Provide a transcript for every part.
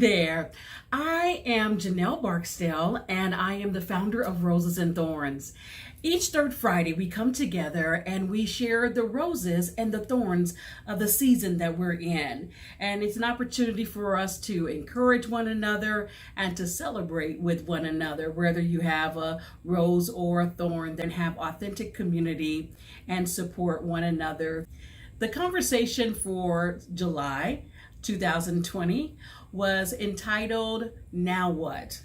there. I am Janelle Barksdale, and I am the founder of Roses and Thorns. Each third Friday, we come together and we share the roses and the thorns of the season that we're in. And it's an opportunity for us to encourage one another and to celebrate with one another, whether you have a rose or a thorn, then have authentic community and support one another. The conversation for July 2020 was entitled Now What?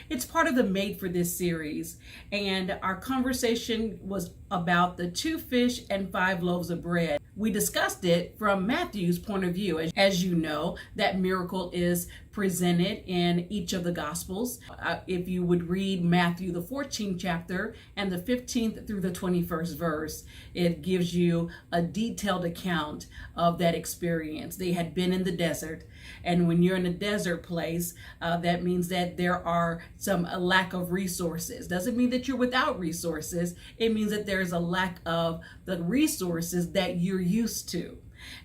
It's part of the Made for This series, and our conversation was about the 2 fish and 5 loaves of bread. We discussed it from Matthew's point of view. As you know, that miracle is presented in each of the Gospels. If you would read Matthew, the 14th chapter, and the 15th through the 21st verse, it gives you a detailed account of that experience. They had been in the desert, and when you're in a desert place, that means that there are some lack of resources. Doesn't mean that you're without resources. It means that there's a lack of the resources that you're used to.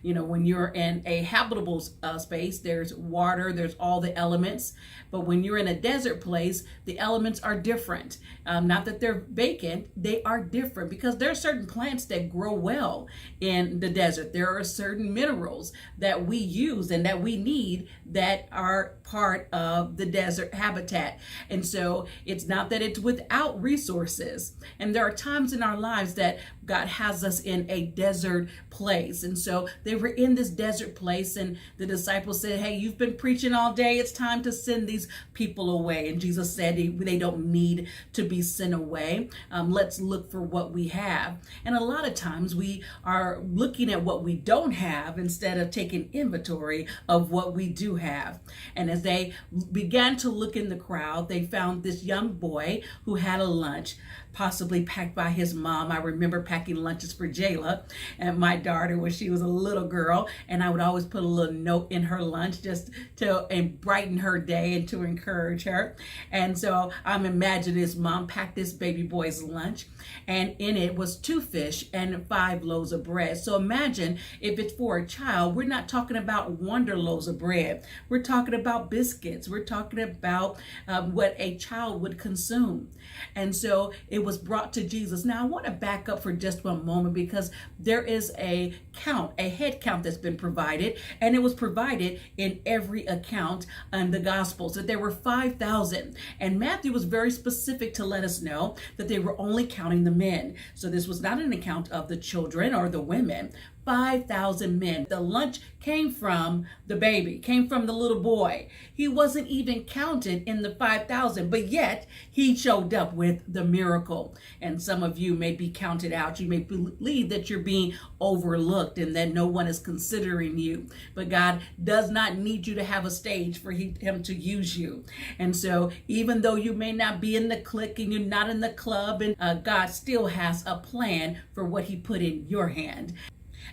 You know, when you're in a habitable space, there's water, there's all the elements. But when you're in a desert place, the elements are different. Not that they're vacant, they are different because there are certain plants that grow well in the desert. There are certain minerals that we use and that we need that are part of the desert habitat. And so it's not that it's without resources. And there are times in our lives that God has us in a desert place. And so they were in this desert place, and the disciples said, hey, you've been preaching all day. It's time to send these people away. And Jesus said they don't need to be sent away. Let's look for what we have. And a lot of times we are looking at what we don't have instead of taking inventory of what we do have. And as they began to look in the crowd, they found this young boy who had a lunch, possibly packed by his mom. I remember packing lunches for Jayla and my daughter when she was a little girl, and I would always put a little note in her lunch just to brighten her day and to encourage her. And so I'm imagining his mom packed this baby boy's lunch, and in it was 2 fish and 5 loaves of bread. So imagine if it's for a child, we're not talking about wonder loaves of bread. We're talking about biscuits. We're talking about what a child would consume. And so it was brought to Jesus. Now I want to back up for just one moment because there is a head count that's been provided, and it was provided in every account in the Gospels that there were 5,000. And Matthew was very specific to let us know that they were only counting the men. So this was not an account of the children or the women. 5,000 men. The lunch came from the baby, came from the little boy. He wasn't even counted in the 5,000, but yet he showed up with the miracle. And some of you may be counted out. You may believe that you're being overlooked and that no one is considering you. But God does not need you to have a stage for him to use you. And so even though you may not be in the clique and you're not in the club, and God still has a plan for what he put in your hand.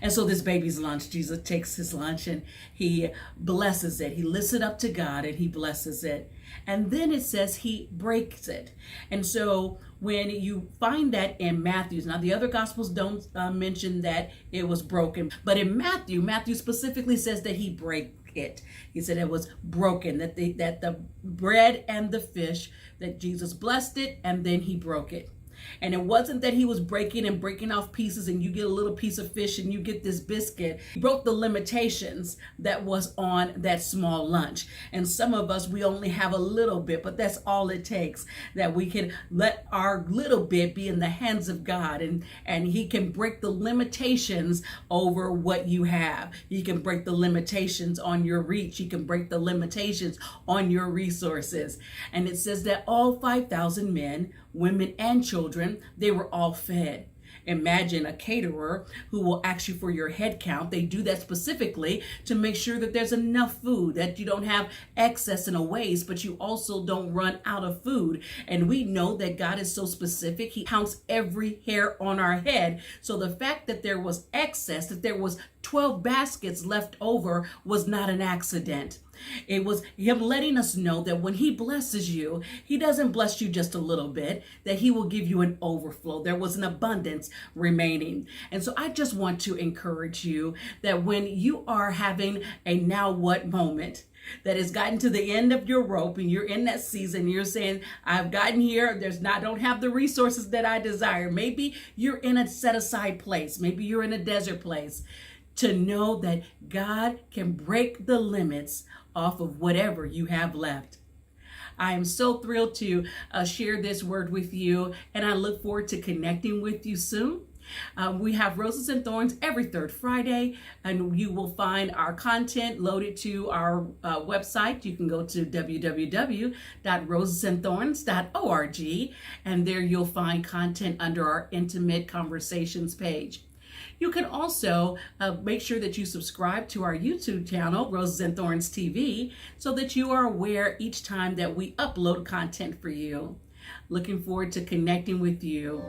And so this baby's lunch, Jesus takes his lunch and he blesses it. He lifts it up to God and he blesses it. And then it says he breaks it. And so when you find that in Matthew's, now the other Gospels don't mention that it was broken, but in Matthew specifically says that he broke it. He said it was broken, that the bread and the fish, that Jesus blessed it and then he broke it. And it wasn't that he was breaking off pieces and you get a little piece of fish and you get this biscuit. He broke the limitations that was on that small lunch. And some of us, we only have a little bit, but that's all it takes, that we can let our little bit be in the hands of God, and he can break the limitations over what you have. He can break the limitations on your reach. He can break the limitations on your resources. And it says that all 5,000 men, women, and children, they were all fed. Imagine a caterer who will ask you for your head count. They do that specifically to make sure that there's enough food, that you don't have excess and a waste, but you also don't run out of food. And we know that God is so specific. He counts every hair on our head. So the fact that there was excess, that there was 12 baskets left over was not an accident. It was him letting us know that when he blesses you, he doesn't bless you just a little bit, that he will give you an overflow. There was an abundance remaining. And so I just want to encourage you that when you are having a now what moment, that has gotten to the end of your rope and you're in that season, you're saying, I've gotten here, I don't have the resources that I desire. Maybe you're in a set aside place. Maybe you're in a desert place. To know that God can break the limits off of whatever you have left. I am so thrilled to share this word with you, and I look forward to connecting with you soon. We have Roses and Thorns every third Friday, and you will find our content loaded to our website. You can go to www.rosesandthorns.org, and there you'll find content under our Intimate Conversations page. You can also make sure that you subscribe to our YouTube channel, Roses and Thorns TV, so that you are aware each time that we upload content for you. Looking forward to connecting with you.